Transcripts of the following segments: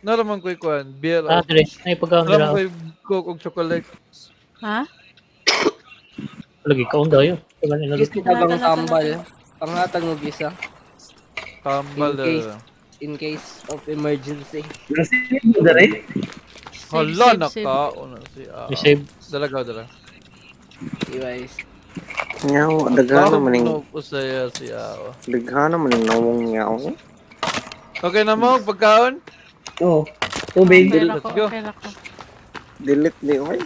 naraman ko'y kuan, beer Ah, o dire. Ay pagkaon naraman dira. ko'y coke ug chocolate. Ha? Lagi kaon dayo. Tagan ina. Gis dagang Tala. tambal. Panghatag mo gisa. Tambal In case of emergency. Nasip mo dere. Hala Save. nakauna si May save. dala. Iwais. Nyaw, daghana man ning No, usaya siya. daghana man ning nawong nyaw. Okay na mo pagkaon? Oh. Tubig. Pera Let's ko, go. pera ko. Delete di oy.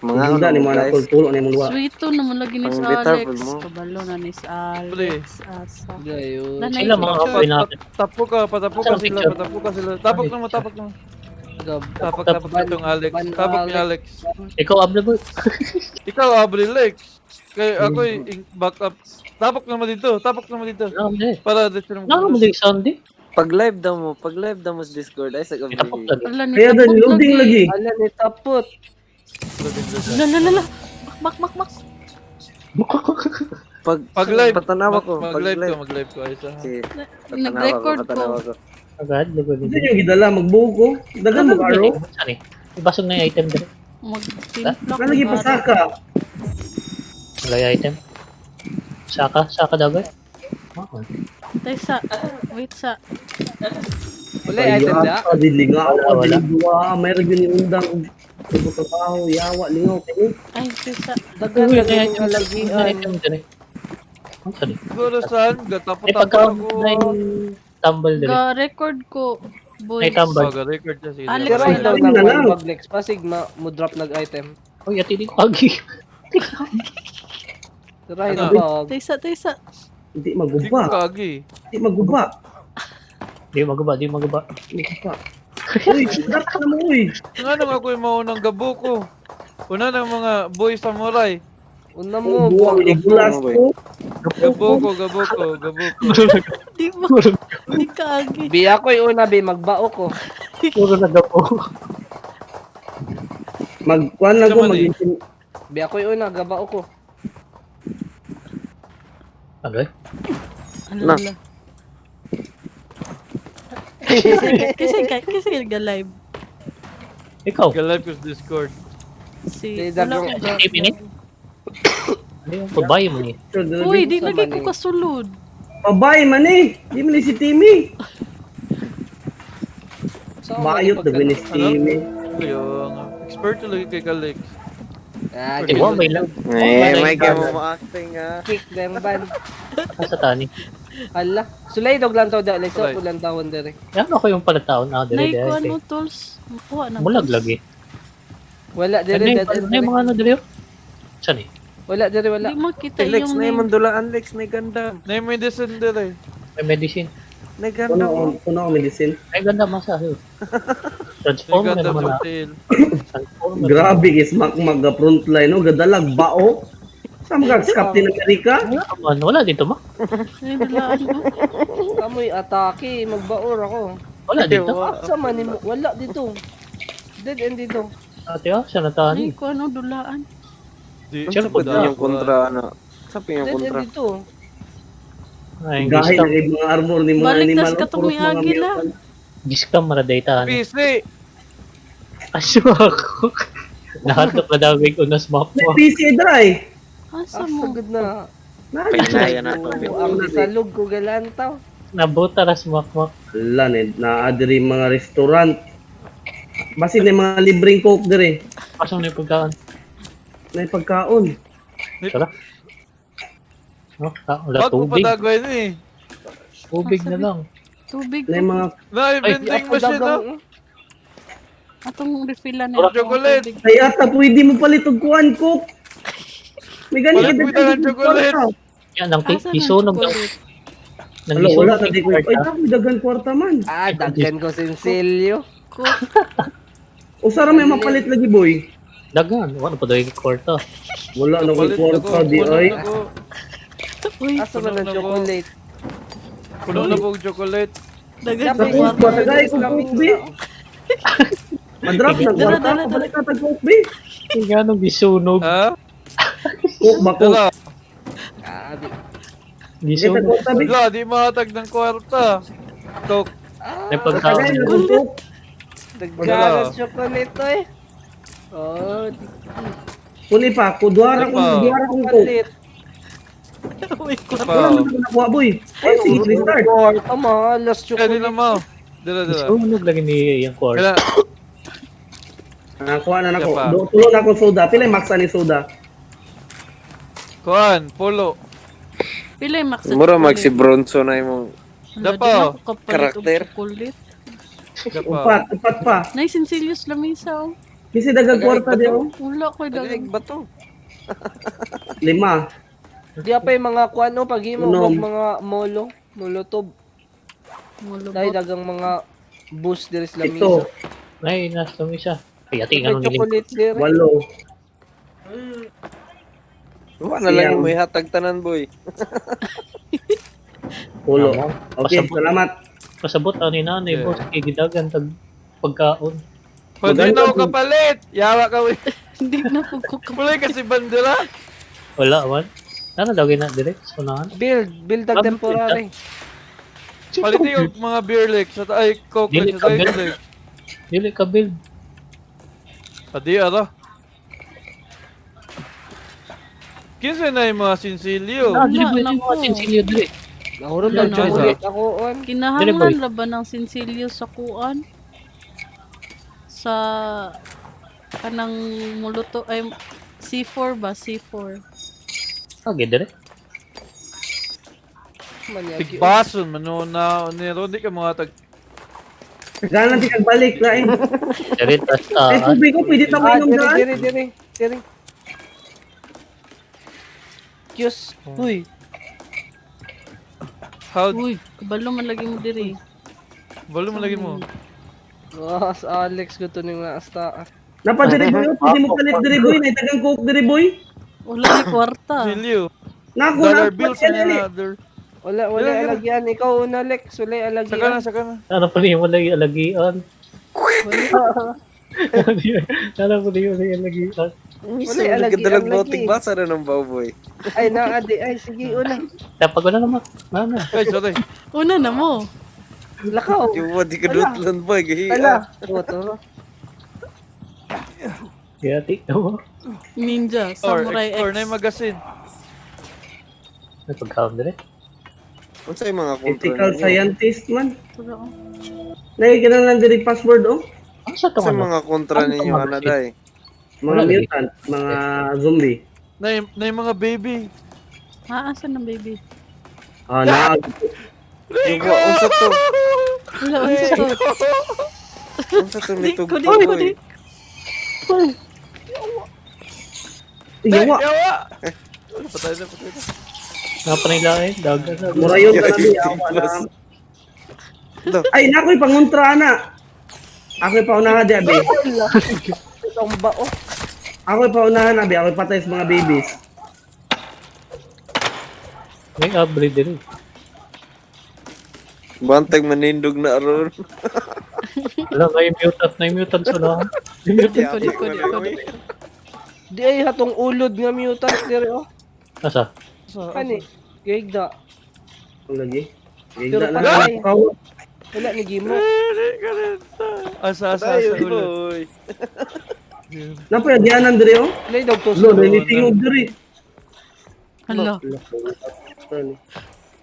Mga Hindi ni mo na guys. tultulo ni mo luwa. Sweeto naman lagi ni Pang sa guitar Alex. mo. Kabalo na ni sa Pre. Alex. Asa. Gayo. Nanay Sila mga kapoy natin. Tapo ka sila. Tapok na mo. Tapok itong Alex. Tapok ni Alex. Ikaw abla boy. Ikaw, Abril Lex. Kaya ako back up. Tapok naman dito. Ano mo Para dito naman. Ano mo Sunday? Pag live daw mo sa Discord ay sa gabi. Pinapok lagi. Wala ni Kaya doon tapot loading lagi. Ala ni tapot. Lala. Mak. Pag live. Patanawa ko. Mag-live ko. Ayos ah. Si Nag-record patanawa ko. ko. Agad lugo Hindi dito. nyo gidala magbuo ko. Dagan mo karo. Sani. Ibasog na yung item dire. Mag-timpla ko. Kalagi pasaka. Wala yung item. Saka daw ba? Oh. Tay sa. Wait sa. Wala item da. Lingaw. Wala. Dua. May ragyan ni undang. Trabaho. Yawa. Lingaw kayo. Ay, tay sa. Dagan Uy, dagan may yung May lagian. item dire. Ang sali. Siguro saan? Ay Gatapot-tapos pagkaon ako. na yung tumble dire. Ga-record ko. Boys. Ay tambal. Mag-record siya sila. Alex, Try daw Ayun na na lang. mag next pasig mo drop nag-item. Uy, ati di ko agi. Try Ano? na pag. Tay sa. Hindi Hindi ko maguba. kagi. Hindi maguba. Di magaba. Hindi maguba. Uy, sigat ka mo uy. Nga nung ako yung maunang gabo ko. Una ng mga boy samurai. Una mo. Buwang igulas ko. Gabo ko. Di mo. Di ka agi. Biya ko yung una bi magbao ko. Puro nagapo. Magkuhan lang ko. Naman eh. Biya ko yung una gabao ko. Ano eh? Na. Alala. Kasi ga-live. Ikaw. Ga-live ko sa Discord. Si. Day Wala dagang- ko ga. 8 minutes? Ano yung pabay mo ni? Uy, di lagi ko kasulod. Pabay man eh. Di man eh si Timmy. So, Bayot na ni si Timmy. Yung expert lagi kay Kalex. Ah, Di ba? May lang. May kayo mo acting ah. kick them ban. Sa tani. Hala. Sulay dog lang to da. Leso Sulay. ko lang tawon dere. Yan ako yung palataon. Ah, dire Nay ko dire. ano tools. Makuha na. Mulag lagi. Wala Ano dere yung dead ano yung mga ano dire? Saan eh? Wala dere wala. Di makita Lex yung na yung name. mandulaan Lex na ganda. Name may descender eh. May medicine. Na ganda mo. Puno ako medicine. Ay ganda masahe. Transformer Ganda naman sa na. hotel. Transformer. Grabe is mag frontline no. Gadalag bao. Sa mga Captain America. Wala dito ma. Ay, dalaan ko. Kamoy atake magbaor ako. Wala dito. Sa man mo wala dito. Dead end dito. Ate ah, siya Nay natani. ko ano dulaan. Di, Siyempre, Sabi yung kontra ano. Sabi yung Dead end kontra. dito. Ay, Gahi giskam. na yung mga armor ni mga Balik animal. tas ka puros tumi mga agila. mutant. Giskam maradaytahan. PC! Asyo ako. Nahanap na daw ko nas map May mo. PC dry. Asa Ah, mo? sagad na. Pinaya na to. Ang salog ko galantaw. Nabuta ras map mo. Wala naadiri mga restaurant. Basin na yung mga libreng coke dire. Pasok na yung pagkaan. Na yung pagkaon. Tara. No, wala Wag mo tubig. padagway na eh. Tubig na lang. Tubig Na yung ko. mga Na, vending machine na. Atong refillan Wala na. chocolate. ay ata pwede mo palit og kuan coke. May ganit Palit mo kita ng chocolate. Yan, ang Asa ng isunog ng chocolate? Wala wala ta di ko. Ay tapos dagan kwarta man. Ah, daggan ko sinsilyo. Ko. Usa ra may mapalit lagi boy. Dagan, wala pa daw yung kwarta. Wala na ko Palit kwarta ako, di puno ay. na ko. Uy, Asa ba Puno ng na ko. chocolate? Puno na po ang chocolate. dagan Dapat ko Tapos kwarta. patagay ko coke bi. Madrop na kwarta Dala. palit ka tag coke bi. Yung ganong gisunog. Ha? Coke ba coke? Dala. Ah, Di Kita sunod. ko tabi. Wala, di matag ng kwarta. Coke. May pagkaon. Tagay na kung coke. Dagganan chocolate to eh. Oh, Kuni pa, kudwara kong coke. palit. Uy, Pa. Wala naman nakuha, boy. Ay, sige, restart. Tama, last Kaya di chocolate. na mo. Dila, Di dila. sunog lagi ni yung course. Kaya, Nakuha na nako. Siya pa. Tulo na akong soda. Pila yung maksa ni soda? kuhan, polo. pila yung max sa Mura mag chocolate? si Bronson na yung Dapo. Kapalit Karakter. og chocolate. Gapa. Upat pa. Nay, sinsilius lamisa oh. Kasi dagang kwarta di oh. Wala ko Tagaig dagang. ba to? 5. Di pa yung mga kuano paghimo Unom. og mga molotov. Dahil dagang mga boost diri sa lamisa. Ito. Ay, nasa mo siya. Kaya May tingnan mo niling. chocolate diri. 8. Wala na lang yung may hatag tanan, boy. Pulo. Tama. Okay, Pasabot. salamat. Pasabot ang ni nanay, Yeah. boss. Kigidagan tag pagkaon. Pwede na ako kapalit. Yawa ka, we. Hindi na po ko Pulay kasi bandera. Wala man. Ano daw gina direct sa unahan? Build tag temporary. Palitin yung mga beer legs. Ay, coke Dili legs. ka, Ay, Ben. legs. Dili ka build. Adi, ara. Kinsa na yung mga sinsilyo. Ah, dili Wala ba na yung po. mga sinsilyo dili? Nahurot Wala ang na. chocolate ako on. Dili, boy. Kinahanglan laban ng sinsilyo sa kuan. Sa kanang muluto ay C4 ba? C4. Okay, direct. Manyagi. Tigbason, manuna. Nero, di ka mga tag... Gana di kag balik lain. Direct Ay, basta. tubig ko pwede ta mainom daan. Diri. Diyos. Uy. How... Uy, kabalo man lagi mo diri. Balo mo lagi mo. Ah, sa Alex ko to ni mga asta. Napa diri boy, pwede mo palit diri boy, nay tagang coke diri boy. Wala ni kwarta. Sinsilyo. Nako Dollar na bills palit and diri. another. Wala Dili. alagyan. Ikaw una Alex. Wala Saka na, alagyan. saka na. Ano pa niyo lagi alagian? Ano pa niyo lagi alagian? Wala alagi, nagkadalag ang bautig lagi. basa na ng bao, boy. Ay, naadi. Ay, sige, una. Tapos wala naman. Ano? Ay, sorry. Una na mo. Lakaw. Yung di ka dutlan, boy. Gahiya. Wala. Oto. Kaya tingnan mo. Ninja, Or, Samurai explore X. na yung magazine. May pagkaon direct. Ano sa'yo mga kontra Ethical ninyo? scientist man. Wala, oh. Nay kinahanglan diri password oh. Ano sa Sa tong ano? mga kontra Ano ninyo, tong ano, mga day? Mga Wala, mutant, mga zombie. Na yung mga baby. Asan ng baby? Ah, na Yung ba, unsa to? Wala, unsa to? Unsa to may Di ko, tugtog, di ko, boy? di. yawa. Yawa! Patay na, patay na. Napanilain, dagat na. Murayon ka na di yawa na. Ay, nakoy panguntra na. Ako'y paunahan di abi. Itong bao. Ako'y paunahan abi, ako'y patay sa mga babies. May abri din. Bantag manindog na aron. Wala, may mutant sa lahat. May mutant. Di ko, di ko. Di ay hatong ulod nga mutant diri oh. Asa? Kani. Gigda. Ang lagi. Pero Gigda na patay. ikaw. Wala ni Gimo. Asa, asa, Tayo, asa, ulit. boy. Napoy agyanan diri oh. Wala daw to. Lo, nilitingog diri. Hala.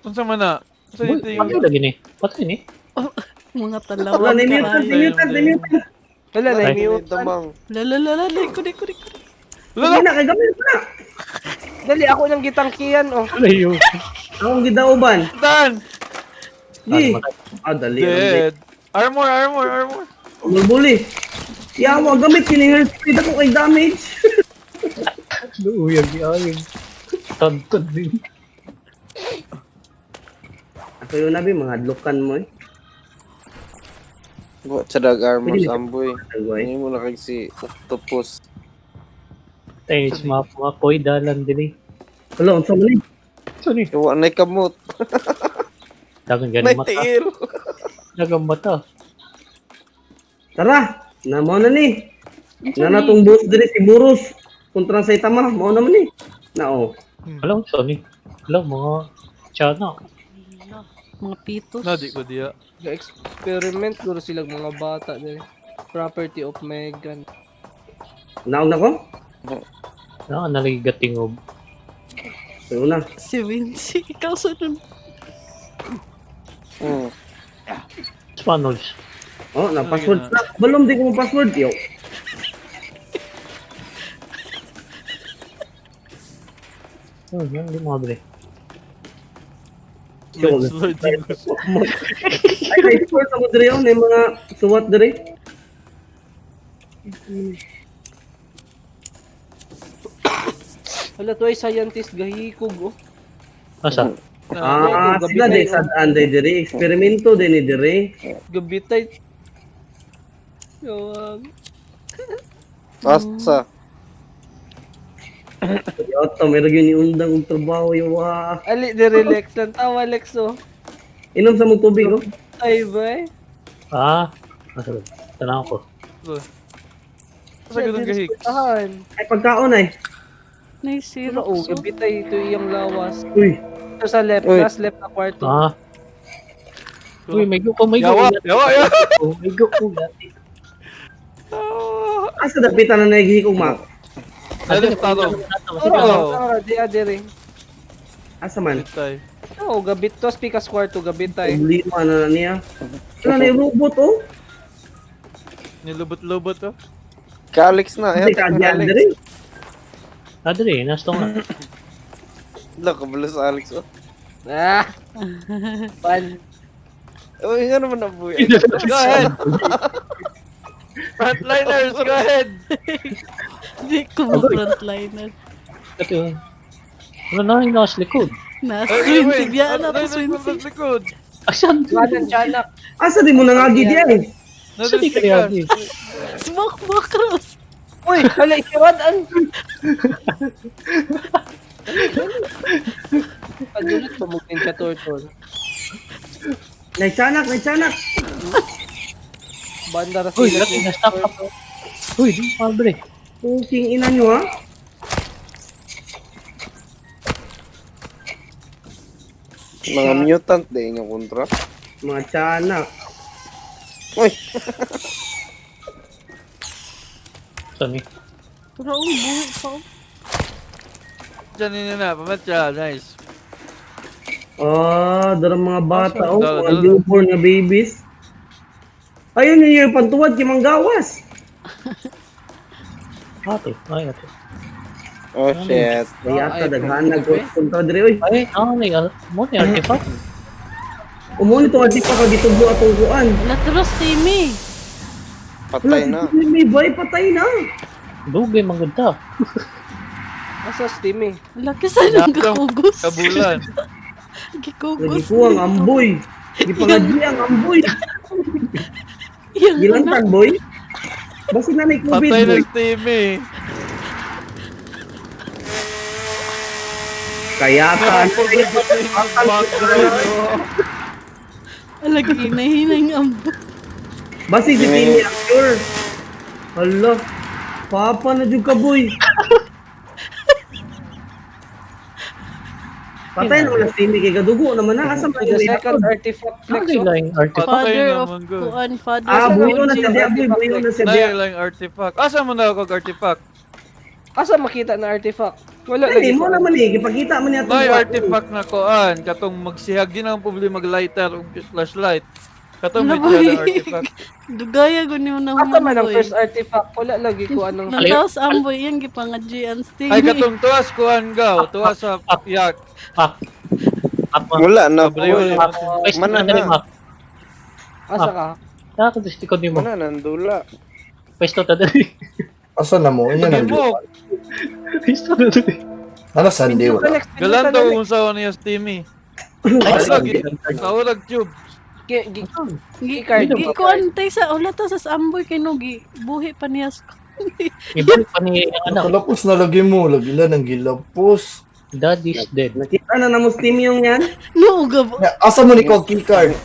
Unsa man na? Unsa Boy, ito patay yung... lagi ni. Patay ni. Mga Wala talawang ni mutant, karay. ni mutant, ni mutant. Wala na Ay. mute. Damang. Lalala, di ko. Wala na kay gamit na. Dali ako nang gitangkiyan oh. Ano yun? Akong gidauban. Dan! Gi. Ah, dali. Dead. Armor. Bulbuli. Yawa, gamit kini health speed ako kay damage. Uyag di ayag. Tantad din. Ako yun nabi, mga adlokan mo eh. Wa sa dag armors Pwede. amboy. Agway. Hindi mo na kay si octopus. Tayo, mga poy dalan din eh. Wala, unsa man eh. Ito ni. Wa na kamot. Dagang May ganing mata. tiil. Dagang mata. Tara, na mo na ni. Na natong boss diri si Burus kontra sa Itama, mo na man ni. Na oh. Alam, Sony. Alam, mga Chana. Mga pitos. Na, di ko diya. Ga-experiment guro sila mga bata din. Property of Megan. Naog na ko? Nalagi gatingob. So na. Si Vinci, ikaw sunod. Spanos. Oh, na password na. Balom di ko mo password yo. Yan, di madre. Yo. Lord Jesus. Ay, export ako dire yun. May mga suwat dire. Hala, to ay scientist gahikog oh. Asa? Sila di sa anday dire. Eksperimento din ni dire. Gabitay. Yawag. Asa. Yoto, meron yun yung undang og trabaho yawa. Ali, di relax lang. Tawa, Lex oh. Inom sa mong tubig oh. Ay, bay. Asa? Tanaw ko. Sa ganun gahik. Tahan. Ay, pagkaon ay. Pero Naisiro oh, ko. gabitay ito yung lawas. Uy, Ito sa left, Uy. last left na kwarto. Uy, may go ko, may go. Yawa, yawa, yawa. May go ko. asa dapitan na nagihi kong mak. Ano yung tatong? Oo, di adiri. Asa man? Bitay. Oo, gabit to. Spikas kwarto, gabitay. Problema na niya. Ano na yung robot oh? Nilubot-lubot to. Ka-Alex na. Hindi ka diyan dire. Adre, nasto nga. Wala ka bala sa Alex oh. Ah! Pan. Uy, nga naman ang buhay. Go ahead. Frontliners, go ahead. Hindi ko mo frontliner. Ito yun. Wala na yung nasa likod. Nasa Ay, wait. swinting yan Ano ako yung swinting. nasa likod? Asan? Kanan, tiyanak. Asa di mo nangagi diyan? Nasa Asan di ka stickers. niyagi? Smoke macros. Uy, hala, ikiwadan. Padulit pa mo siya turtle. Nagsanak. Banda ra Uy, sila. laki na stop up. Uy, di madre. Puking ina nyo ha? Mga mutant din yung kontra. Mga tiyanak. Uy, Saan eh? Pero ang buhay pa. Diyan nyo na, pamatya, nice. Darang mga bata oh. Dala, Mga dala. newborn na babies. Ayun yun yung pantuwad kay Manggawas. Ate, ay ate. oh shit. Kaya Ay, ata daghanag ko punta dire oy. Ay, may mo ni artifact. Umuni to adi pa kag gitubo atong kuan. Latros Timmy. Patay na. May bay patay na. Dugay manggunda. Asa Steam eh. Laki sa nang kakugos. Kabulan. Gikugos. Lagi ko ang amboy. Gipangadi ang amboy. Yung anak. Gilantan boy. Basi na may COVID Patay boy. ng team eh. Kaya ka Alagi hinahinang ambo. basi si Timmy ang sure. Hala. Papa na jud ka boy. Patay na wala si Timmy kay gadugo naman na asa man The yung second artifact flex Ay, oh. laing artifact. Patay Father of naman ko. Kuan, father Ah, of buyo na Kuan. sa dia boy, buyo na sa dia. Nailang artifact. Asa mo na ako artifact? Asa makita na artifact? Wala Ay, lagi. mo naman gipakita man niya May artifact na koan. Katong magsihag din ang problema mag-lighter o flashlight. Katong may Ano ba tiyada eh? artifact. Dugaya ko niyo na Asa man ang humanoy. first artifact? Wala lagi ko anong... Nagtaos amboy yan gipangadjian sting. Ay katong tuwas koan gaw. Tuwas sa yak. Pak. Apa? Wala na. Kabriyo. Pwesto Ah, na dali, Mak. Asa ka? Nakakadistikod ni mo. Wala, nandula. Pwesto na dali. Asa na mo? Yan ang Mo. Pwesto na dali. Ano Sunday wala? Galanto kung sa niya Steamy. Lagi. Kaurag tube. Card. Gikuan tay sa ulat ta sa amboy kay no buhi pa niya. Ibalik pa ni ang anak. Nakalapos na lagi mo. Lagi lang ang gilapos. Dad is dead. Nakita na na mo Timmy yung yan. No gabo. Asa mo ni ko keycard?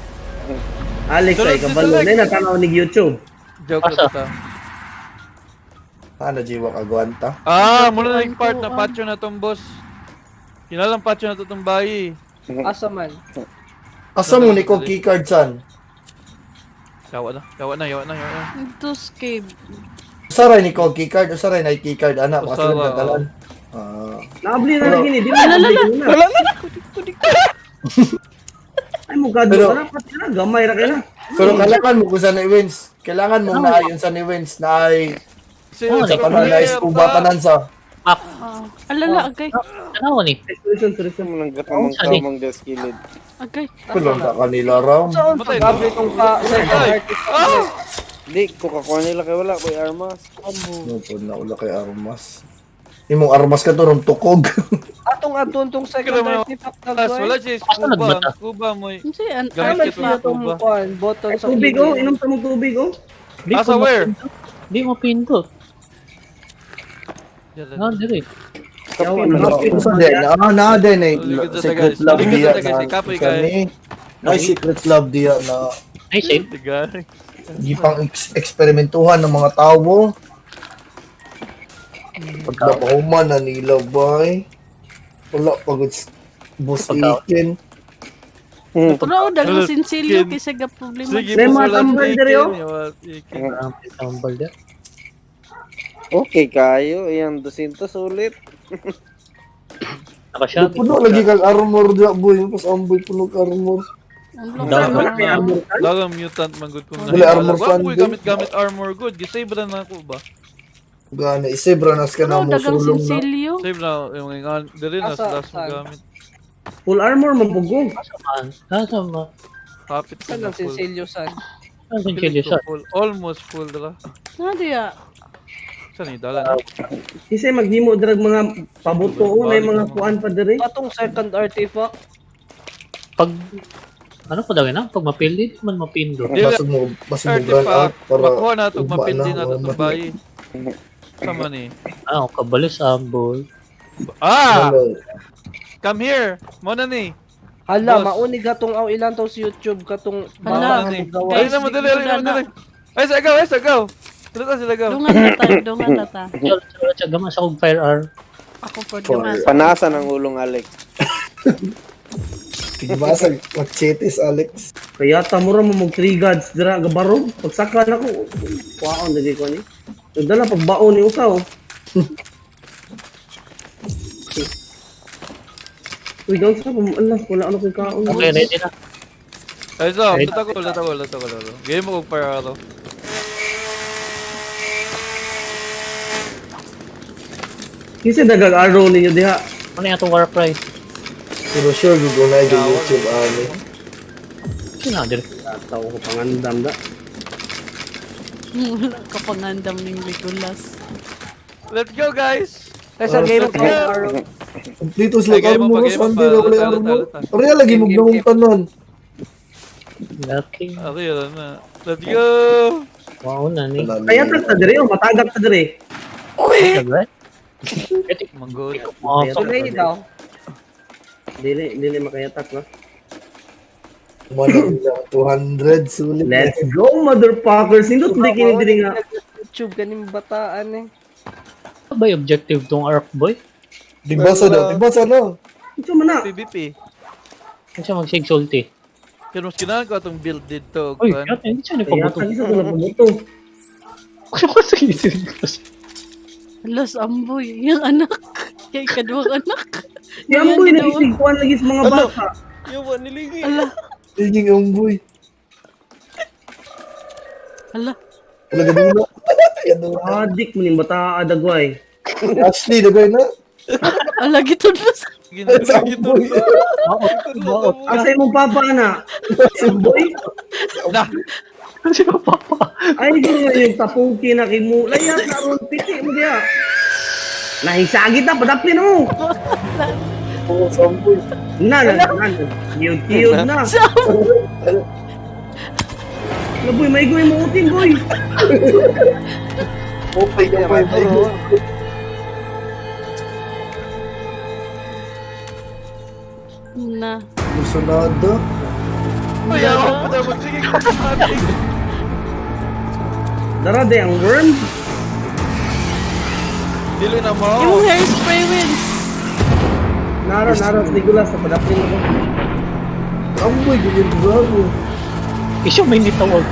Alex ay kabalo na natanaw ni YouTube. Joke Asa? lang ta. Ano jiwa kagwanta? Ah, muna na yung part na patcho na tong boss. Kinalang patcho na to tong bayi. Asa man. Asa mo ni kog keycard san? Yawa na. Ito cave. Usaray ni kog keycard, usaray na keycard ana, Usara. kasulod na talan. Ah, Naabli na lagi ni. Di mo naabli na. Wala na. Ay mo gado Pero- ka na. Pati na. Gamay ra ka na. pero kailangan mo kung saan ni Wins. Kailangan mo na yun sa ni Wins na ay sa tanan na iskuba tanan sa. Ah, alala, agay. Ano ni? Seryoso. Mo nang gatamang des kilid. Agay. Kulong na kanila raw. Saan Matay. pag-gabi kung second Ay! artifact? Di ko kakuha nila kay wala koy armas. No po na ula kay Armas. Imong Armas ka to rum tukog. Atong tong second Kaya mo- artifact na Tas, wala boy. siya Asa nagbata? Ang scuba mo. Hindi, Gamit Gamit kita niya ng itong scuba. button sa Tubig oh. kilid. Inom ka mo tubig oh. Di Asa ko where? Di mo pindot. Ah, dire. Yawa Kapi na. man. Sa din, na din eh. Ligid na Secret taga- love ligid na diya taga si na. Kapoy Sa kay. ni. Ay secret love diya na Ay, safe. Tigay. gipang eksperimentuhan ng mga tao. Pagkapahuman na nila bay. Wala pagod bus ikin. Pero dagang Wala, sinsilyo skin. kaysa ga problema. Sige, May mga wala tambal tikin, diri, oh. yawa, tikin. Marami tambal dyan. Okay kayo, ayan 200 ulit. Nakasya. Puno lagi kang armor diya boy. Pas amboy puno kang armor. Ang Daw- loko. May armor ka? Dagang mutant man good kung Wala armor Wala ko standing. gamit armor good. Gisave ba na ako ba? Gana isebranas ka na Pero mo dagang sulong na. sinsilyo. Save na yung nga dili na Asa- sa last mo saan? gamit. Full armor mabugong. Saan? Saan ma? Kapit ka Saan na ang full. sinsilyo san? Saan sin chili sa? Full. Almost full dala. Nadiya. Saan ni dala? Kasi maghimo drag mga pabuto oh. May mga kuan pa diri. Atong second artifact. Pag ano pa daw na? Pag mapili, man mapindot. Di- Basig mo run out Artifact. para Makuha na ito. ugma Mapindi na, na ito. oh, Bayi. Sama ni. Ah, kabalis ambol. Ah! Ano, Come here! Muna ni. Hala, Boss. maunig atong ilan to sa YouTube katong Hala. Muna ni. gawa. Ay na mo dali. Ay na mo dali. Ay sagaw. Ay sagaw. Dito sila gaw. Dungan na ta. Siya gaman sa kong fire arm. Ako po duman. Panasa ng ulong Alex. Tigbasag machetes Alex. Kaya tamura mo mag 3 gods dira gabarog. Pagsaka na ko. Kuaon dili ko ni. Dala pagbaon ni usaw. Uy, don't sa Allah, wala ano kay kaon. Okay, ready na. Ay so. Lata ko. Game mo kong para to. Kasi dagag araw ninyo diha. Ano yung atong war price? Pero sure gugunay sa YouTube ani. Sinadir. Tao ko pangandam da. Wala ka pangandam ng Legolas. Let's go guys! Kasi game of arrow. Kompleto sila Pagay mo, armor pagay mo, sandi na wala lata, armor. lata. Pareha lagi mo Game. tanon. Okay. Okay, yun na. Let's go! Wow na ni. Kaya ta diri oh, matagak ta diri. Right? Manggod. Oh, Sulay daw. Dili makayatak na. Manang 200 sulit. Let's go motherfuckers. Nindot di kini diri nga. YouTube kaning bataan eh. ano ba yung objective tong arc boy? Digbasa daw, digbasa daw. Ito man na. PvP. Ano siya mag-sig salty? Kaya mas kailangan ko itong build dito. Uy, Kuan. yata, hindi siya Kaya nagpabuto. ta isa ko na pabuto. Ano ba sa isip ko? Alas amboy. Yung anak. Kay kaduwang anak. Yan boy nagisig kuan lagi sa mga bata. Yawa, nilingi. Ala. Tinging umboy. Ala. Talaga dito. Ano? Adik mo ning bata adagway. Ashley, dagay na. Ala gito na sa. Sa umboy. Bakit? Asa imong papa na? Si boy? Nah! Kasi ba papa? Ay di mo yung tapuki na kimu. Layas na ron piti mo diha. Nahisagi ta padapin oh. Oo, sa umboy. Na. Cute na. Na boy, may goy mo utin boy. Okay ka pa. Na. Musunado. Ay, ako pa daw magsige ko. Dara de ang worm. Dili na mo. Yung hairspray wins. Nara Nigulas sa padapin mo. Amboy, ganyan bago. Isyo may nitawag.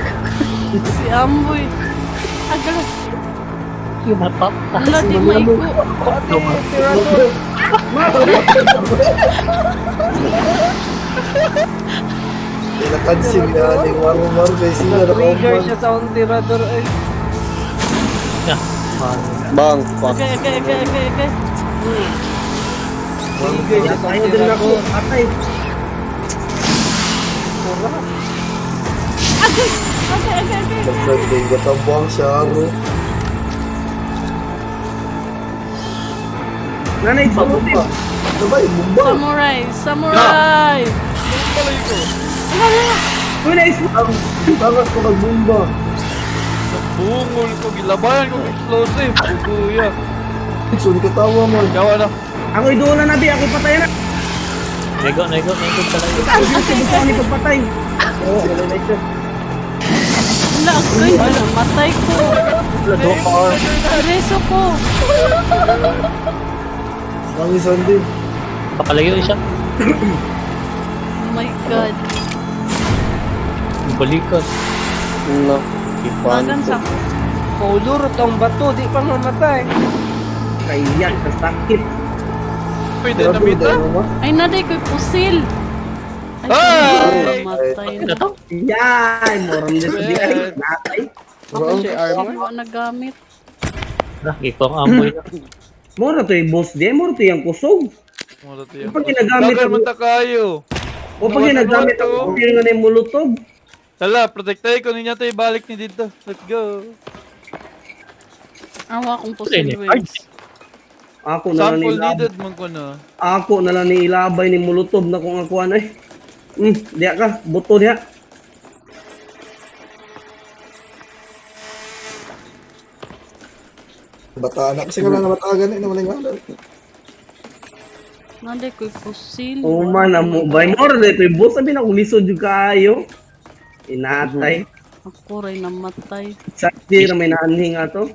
Si Amboy. Agala. Yung mapap. Ala, di maiko. Nakansin nga ni Marumar kay sila na Trigger kauban. siya sa tirador ay. Bang, fuck. Okay. Trigger siya sa Ayaw din ako. tirador. Patay. Okay. Nagdagdag katabang siya, aro. Nanay, Bumba. sabutin. Ano ba yung bumba? Samurai. Palay ko. Uy, na-smoke. Tangas ko nagbumba. Bungol ko, gilabayan ko explosive. Kuya. Sorry katawa man. Yawa na. Ako'y doon na nabi. Ako'y patay na. Nego talaga. Ikaw, gusto ko ni pagpatay. Oo, wala na ito. Wala, agoy. Matay ko. Wala, do ka. Reso ko. Kami Sunday. Pakalayo siya. Oh my God. Balikan. No. Bagan sa Paulurot ang bato, di pa mamatay. Kayan, kasakit. Pwede na mita. Ay, naday ko'y pusil. Ay! Matay na. Ano to? Yan, moram din sa bigay. Natay. Ako si Armor. Ako nagamit. Ikaw ang amoy na. Mora to yung boss di. Mora to yung kusog. Mura to yan. Pag ginagamit Dagan ako. man ta kayo. O pag ginagamit ako. Kaya nga na yung mulutog. Tala, protektay ko ninyo tayo balik ni dito. Let's go. Awa kong pusil Pwede. wings. Ako na lang Sample ilabay. needed man ko na. Ako na lang ni ilabay ni mulutog na kung ako ano eh. Diya ka. Buto diya. Bataan na. Kasi wala na batagan eh. Naman nga. Naday ko'y pusil. O man, amo ba? Mora dito yung boss. Sabi na kung lisod yung kayo. Inatay. Ako rin namatay. Sakti na may naanhing ato.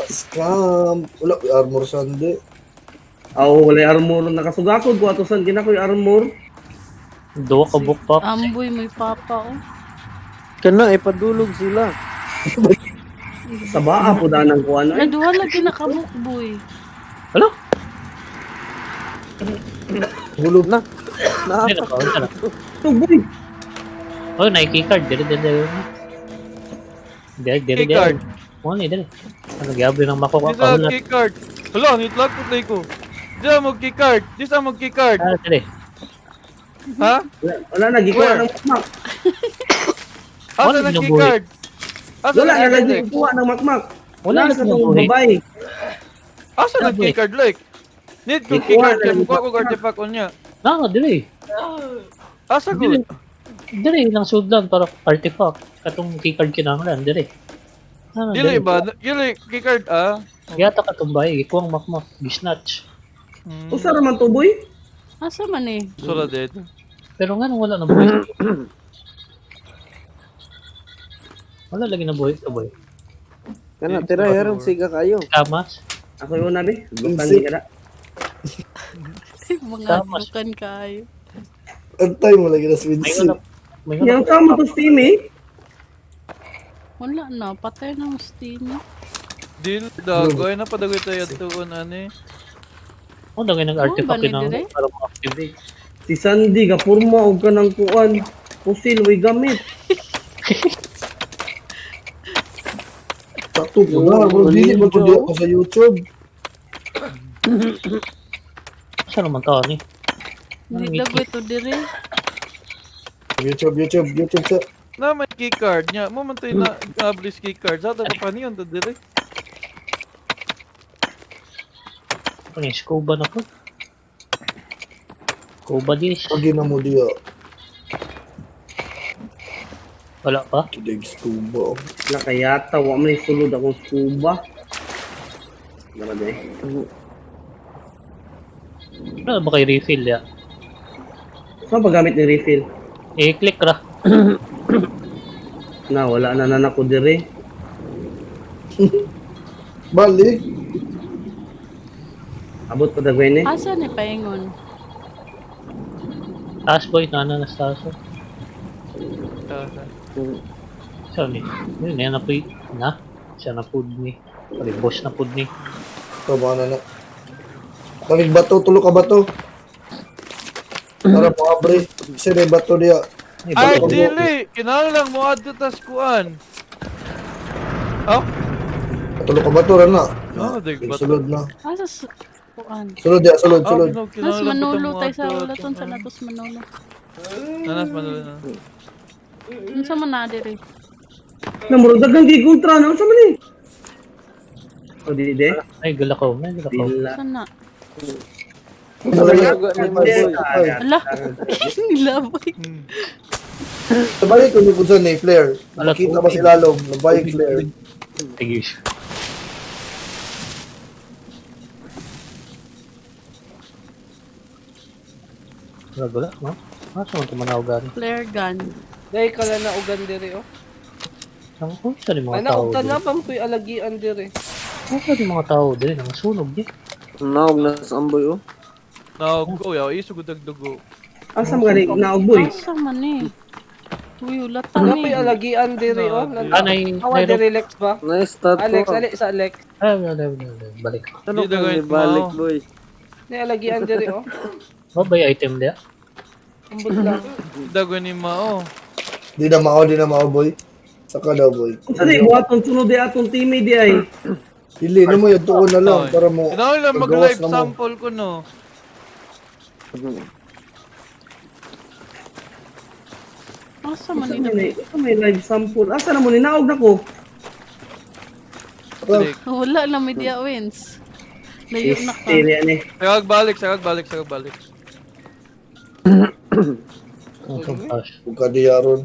Scam. Wala, armor Sunday. Wala yung armor. Nakasugakod ko ato saan gina ko yung armor. Do ka bukpak. Amboy, may papa oh. Kana, ipadulog sila. Sa baa po danang ko ano eh. Naduwa lagi nakabukboy. Ano? Hulog na. Hindi na pa. Wala na. Tuboy. Oh, naikikard. Dire. Keycard. Ano dire. Ano gabi ng makuha Dito ka ang keycard. Hala, nitlag ko play ko. Dito ang mag-keycard. Dito ang mag-keycard. Ah, dire. Ha? Wala na. Gikuha Where? ng makmak. Asa Wala ng na, keycard? Asa Wala ng na. keycard? Gikuha ng makmak. Wala na sa sa tong buhay. babae. Asa ng Sabi. keycard like? Need ko Ikuha keycard na kaya lang mukha ko yung artifact on niya. Dire. Asa ko? Dire lang sudlan para artifact. Katong keycard kinahanglan dire. Ah, Dili ba? Dili keycard ah. Yata ka tumbay, ikuang makmak, gisnatch. Usa raman tuboy. Asa man eh? Sula dito. Pero nga nang wala na buhay. Wala lagi na buhay ito boy. Kana, tira yaron siga kayo. Kamas. Ako yung nabi. Bukan Insik. ka na. Mga Tama. dukan kayo. Antay mo lagi na May swinsin. wala. May Yang wala. sama to Steam eh. Wala na, patay na ang steam. Dil, dagoy na padagoy tayo tuon ani. Oh, dagay ng artifact ba ni kinahanglan dire? para ma-activate. Si Sandy, gapurma o ka ng kuan. Pusil, way gamit. Sakto po na. Bro, dili mo to diya ko sa YouTube. Saan naman to ni? Hindi dagoy to dire. YouTube sa. Na may keycard niya. Mo man tayo na ablis keycard. Sa ta pa niyon to dire. Ano yung scuba na po? Scuba dish. Pagi na mo diya. Wala pa? Kilig scuba. Nakayata, wa man sulod akong scuba. Naman eh. Wala ba kayo refill ya? Saan pa gamit ni refill? I-click ra. Na, wala na nanak ko dire. Balik. Abot pa dagway ni. Asa ni paingon? Taas boy, nananas taas. Hmm. Siya ni. Yun, yan na po na. Siya na food ni. Pari boss na food ni. Ito, mga na. Kamig bato, tulo ka bato. Tara, mga bre. Isa na yung bato niya. Ay, bago. dili! Kinahanglan mo adto tas kuan. Oh? Tulo ka bato, rana. Oh, dig bato. Sulod na. Asa kuan. Sulod ya, sulod, sulod. Mas manulo tayo sa ulaton sa natos manulo. Nanas manulo na. Unsa man na diri? Namuro dagang gikontra na unsa man ni? O di de. Ay, gulakaw. May gulakaw. Bila. Saan na? Suga ni boy. Ala. Nilabay. Nabalik ko yung kunsan ni Flair. Nakita ba si Lalong? Nabalik Flair. Tigis. Gula, no? Asa man tumanaw gani? Flare gun. Dahil ka lang na ugan diri oh. Ang kunsa ni mga Ana tao. og tanapang ko'y alagian diri. Kunsa ni mga tao din ang sunog di. Naog na sa amboy oh. Naog ko, yaw, isugod ang dugo. Asa man gani naugboy? Asa man eh. Uy, ulata Ana ni. ko'y alagian diri oh. Anay, Awa diri Lex ba? Na-start Alex, ko. ali sa Alex. balik. Ano Di na ka gawin ni balik mo. boy? Ni alagian diri oh. Mabay item dia. Ambot lang. Dago ni Mao. Di na mao boy. Saka daw boy. Unsa di buhaton sunod di atong teammate di ay. Dili na mo yung tuon na lang para mo. Kinahanglan mag-live sample ko no. Asa man Asa ni. man ni? Asa may live sample? Asa na mo ni naog na ko? Balik. Wala na media wins. Layo na ka. Area ni. Sagag balik. Ang sumpash. Kung kadiyaron.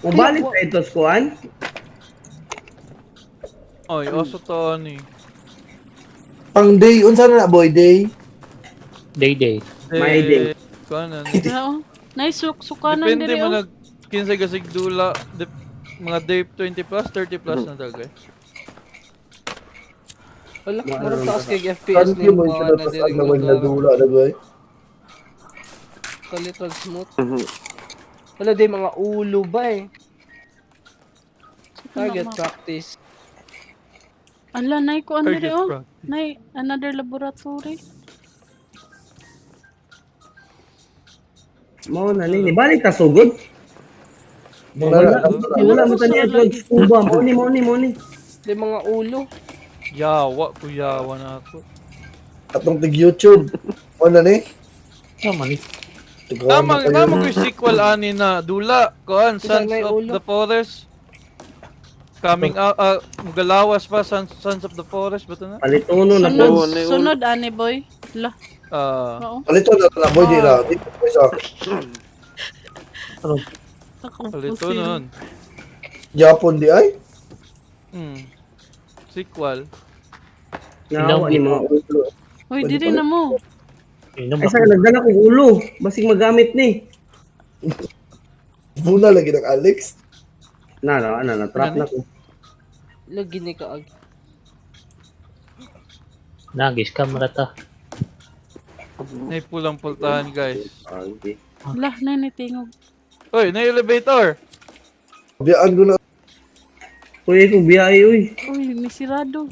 O balik ka ito skuan. Oy, oso to ni. Pang day, unsa na boy day? Day. May day. Kuan na. Oo. Nice sukanan Depende diri mo oh. nag kinsay gasig dula, mga day 20 plus, 30 plus na dagay. Wala, mura taas kay FPS Kan ni mo mga siya na na diri na wala dula na boy. Kalitag smooth. Wala di mga ulo ba eh. Target practice. Ala, nay ko ano diri Target oh. practice. Nay, another laboratory. Mao na ni. Balik ka sugod. Wala. Wala mo tani at scuba. Mao ni. Di mga ulo. Yawa, kuyawa na ako. Atong tig YouTube. Ano ni? Tama ni. Tamang ko sequel ani na dula, kuan Isa Sons na yung of ulo. the Forest. Coming out, Galawas pa, Sons of the Forest, ba ito na? Palitono na Oo, po. na yun. Sunod ani boy. La. Oo. Palito na boy di na. Di ko isa. Ako Palito pusin. nun. Japon di ay. Sequel. Nawa ni mga ulo. Uy, diri na mo. Inom Ay ba? sa nagdala kong ulo. Basig magamit ni. Muna lagi ng Alex. Na trap na ko. Lagi ni kaag. Nagis kamera ta. Nay pulang pultahan, guys. Okay. La, nay ni tingog. Uy, na elevator. Biyaan ko na. Uy, kung biyahe, uy. Uy, nisirado.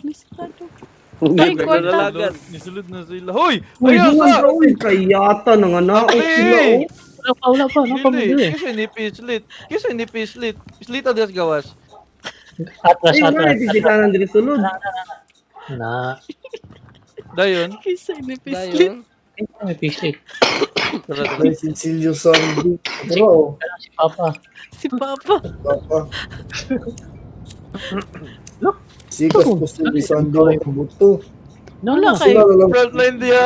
Ay, kwarta. Nisulod na sila. Hoy! Uy, Ayaw dungan sa! ka, uy. Kayata ng anak. Hey! Wala pa. Dili, kasi ni pislit. Pislit adas gawas. Atras. Ay, wala, titikanan diri sulod. Na, Dayon. Kisa inipislit. Dayon. may pislik. May Sincilio Sandy. Pero, Si Papa. Si Papa. papa. Sikas po si Sandy ang buto. Wala Na, kay. Sila na lang. Frontline dia.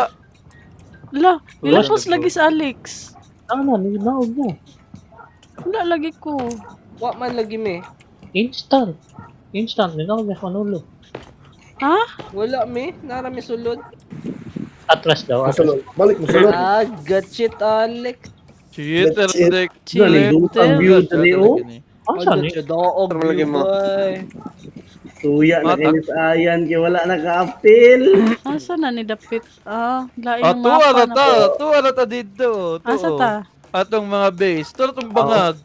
La, ilapos lagi sa Alex. naog mo. Wala lagi ko. Wa man lagi me. Instant, naog na kanulo. Ha? Wala me. Narami sulod. Atras daw, atras. Masulod. Balik mo sulod. Ah, gotchit Alex. Cheater, That's it. dek. Galing, dutang view tali, oh. Asa ni? Daog Lagi mo. boy. Tuya na Matak. kinis ayan kay wala naka-appeal. Asa na ni dapit? Lain Ah, ng tuwa mapa na na ta. po. Tuwa na ta dito. Asa Tuo. ta? Atong mga base. Tuwa itong bangag.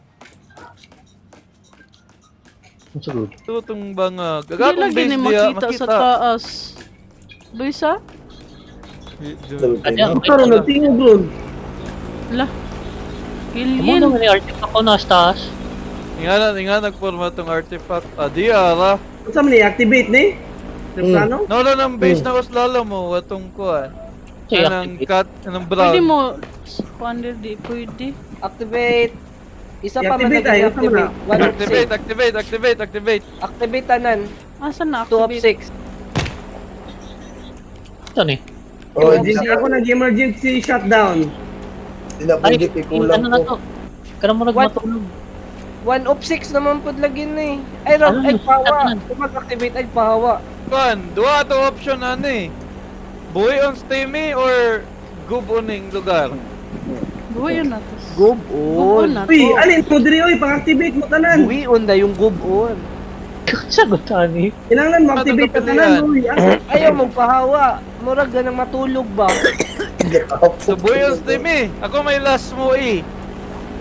Siguro. Tuwa itong bangag. Di Kagatong lagi base ni diya. makita sa taas. Bisa? Kanya, Karon nagtingog ron. Lah. Amo Alien. naman ni artifact ko na sa taas. Nga nagporma itong artifact. Di ara. Unsa man i-activate ni? Plano? Nawala ng base na uslala mo. Atong kuhan. Say, Anong activate. cut. Anong Pwede brown. mo. Pander di. Pwede. Activate. Isa pa man I-activate lagi tayo, activate. tama 1 of 6. Activate. Activate tanan. Asa na 2 of activate? 6. Ito ni. Oh, Emergency ako nag-emergency shutdown. Hindi na Ay, pwede pikulang ano na to? Kaya mo What? nagmatulog. 1 of 6 naman po lagi na eh. Ay, Rob, Ano ay yun? pawa. Ano? Kung mag-activate ay pawa. Kuhan. Dua ito option ani. Buhay on steamy or gubuning lugar. Buhay na to. Gubon. na Uy, to. alin mo diri oy, pang-activate mo tanan. Buwion na yung gubon. Sagot ani. Kinahanglan mo activate ka tanan uy. Ayaw magpahawa. Murag ganang matulog ba? So buhay on steamy. Ako may last mo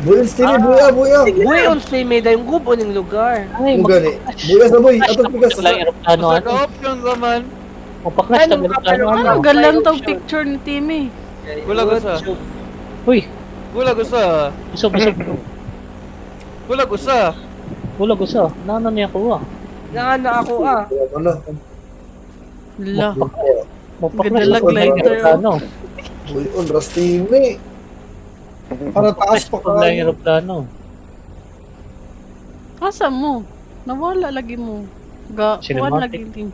Buyan stili, buya. Buwion sa may yung gubon yung lugar. Ay, Mo gani. Buya sa boy. Atong pikas. Lang aeroplano Sa ano. option naman. Mapaklash Ano ka aeroplano ka ano. Ano galang tong picture ni Timmy? Wala ko sa. Uy, Bulag usa. busog. Bulag usa. Bulag usa. Nana niya ko ah. Nangana ako ah. Ano? La. Mapaklash Gadalag ka lighter, aeroplano. Buyan, rastimi. Para taas pa Pag lang kayo. aeroplano. Asa mo? Nawala lagi mo. Kuwan Cinematic. lagi din.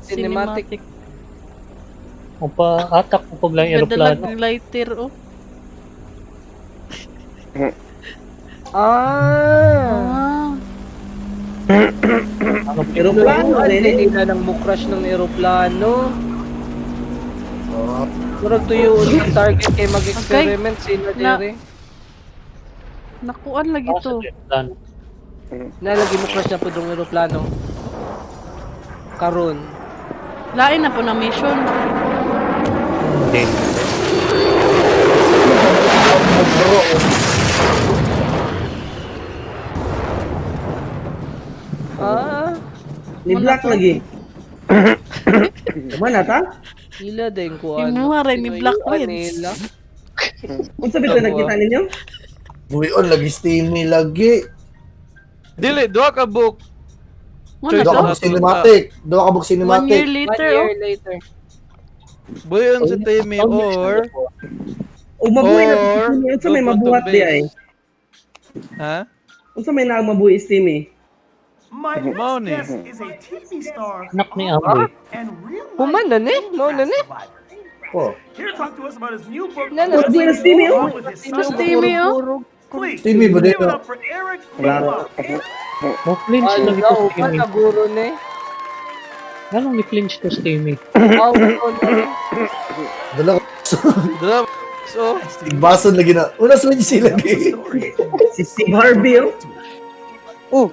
Cinematic. Mapa-attack mo pag lang aeroplano. Gadalag lighter oh. Ah. Ano Aeroplano Ano din. nila nang mo-crash ng eroplano? Ah, Murag tuyo yung target kay mag-experiment sila Na- dire. Nakuan lagi Asa to. aeroplano? Nalagi mo crash na po yung eroplano. Karon. Lain na po na mission. Hindi. Ah, Ni black lagi. Mana ta? sila din ko Imuha rin ni Black Tinuyuan Winds. nila. Unsa bitaw nakita ninyo? buyan, lagi steamy lagi. Dili, duha ka book. Muna Choice Doon to. ka book cinematic. Doon ka book 1 year cinematic. 1 later year oh. later. Buhay on si Timmy or... O mabuhay na Or... Timmy. Unsa may go to mabuhat di ay? base. Ha? Unsa may mabuhi is Timmy? My Mao next ni. guest is a TV star Anak ni Amboy. and real Human na ni? Mao na ni? Oh, Here to talk to us about his new book. Nana, Mabuhay na si Timmy oh. along with his Mas son. Timmy oh. Please, Timmy ba give din, it oh? up for Eric Klaro. Mila. Mo-flinch Ano lagi daw, to pa Steamy. na guro ni? Ganong ni-flinch to Steamy. Aw, ano ni? dala ka. Drop. So... Tigbason lagi na. Una sa sila lagi. Si Steve Harvey oh.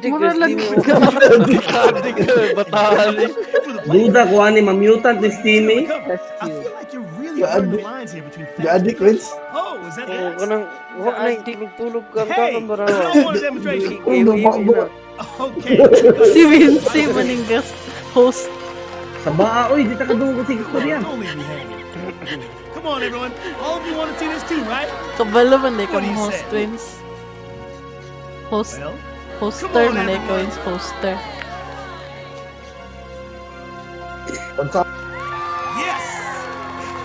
Mura lagi. Sabi ka, batahan eh. Duda ko ani ma-mutant ni Timmy. That's I cute. feel like you're really Yeah, blurring the I'd- lines here between Ga-addict, Vince. Oh, is that Oo, that? kanang wa na tulog ka Hey, ka I barawa. don't want a demonstration. Uno, makbo. Okay. Si Vinci maning guest host. Sa baa oy, di ta kadungog si Victoria. Don't leave me hanging. Come on, everyone. All of you want to see this too, right? Kabalo man ka What do you host say? twins. Host Well, poster come on, man everyone. Wins poster. Unsa? yes.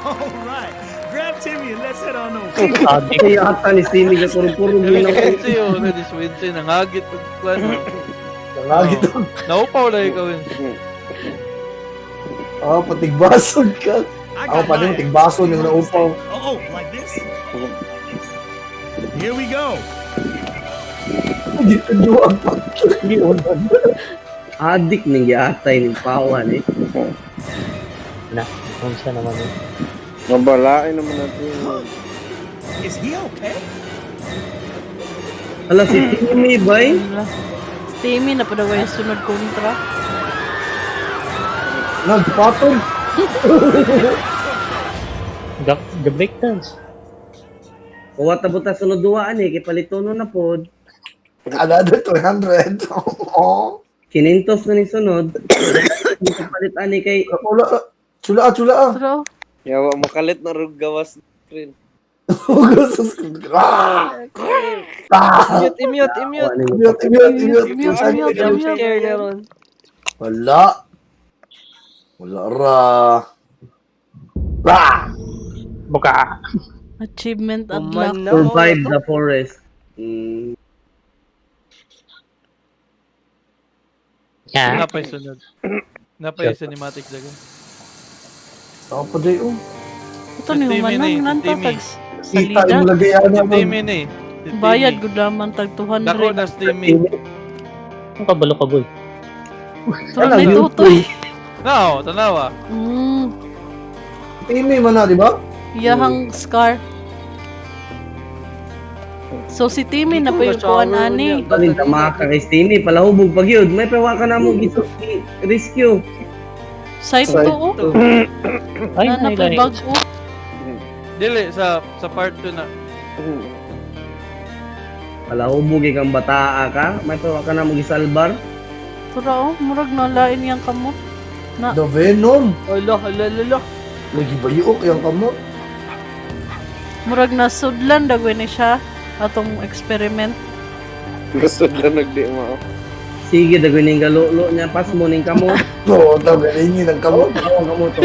All right. Grab Timmy and let's head on over. Sabi. Kaya ata ni Timmy ka purong-purong Kaya ginawa. Wincy yun, na this Wincy, nangagit pag kwan. Nangagit Oh. Naupaw na ikaw yun. Ah, patigbason ka. I Ako got pa din, mine. tigbason yung naupaw. Oh, like this? Here we go. Hindi ka duwag pa. Hindi unan. Adik ning giatay ning pawan eh. Na, unsa naman yun. Mabalain naman natin. Is he okay? Hala si Timmy bay. Timmy na pa daw yung sunod kontra. Nagpatol. The breakdance. Kuha tabuta sunod duwaan eh, kay palitono na pod. Another 200. Oh. Kinintos na ni sunod. Palitan ni kay Chula. Pero, Yawa, makalit na rug gawas. Friend. Imute. Jump scare na ron. Wala ra. Buka. achievement Kuman unlocked. na survive mo. the forest. Yeah. Napay sunod. Napay cinematic dagan. Apa day oh. Ito ni Timmy humanan na eh, nan Timmy. tag Kita salida. yung lagay ano mo. Timmy ni. Bayad gud naman tag Dako 200. na Timmy. Ang kabalo ka, boy. Pero may tutoy. Nao, tanawa. Timmy man na, di ba? Iyahang scar. So si Timmy na pa yung kuan ani. Balin ta maka kay Steamy palahubog pag yun. May pawa ka na mo rescue. Side Side 2 oh. Ay, Na ay, pa ay. bag oh. Dili sa part 2 na. Palahubog kang bataa ka. May pawa ka na mo gisalbar. Tura oh, murag na lain yang kamot. The Venom. Hala. Lagi bayok yung kamot. Murag na sudlan dagway ni siya atong experiment. Gusto na nagdi mo. Sige dagoy ning galolo niya pas mo ning kamo. Oo, tabi rin yun ang kamot. Ang kamo to.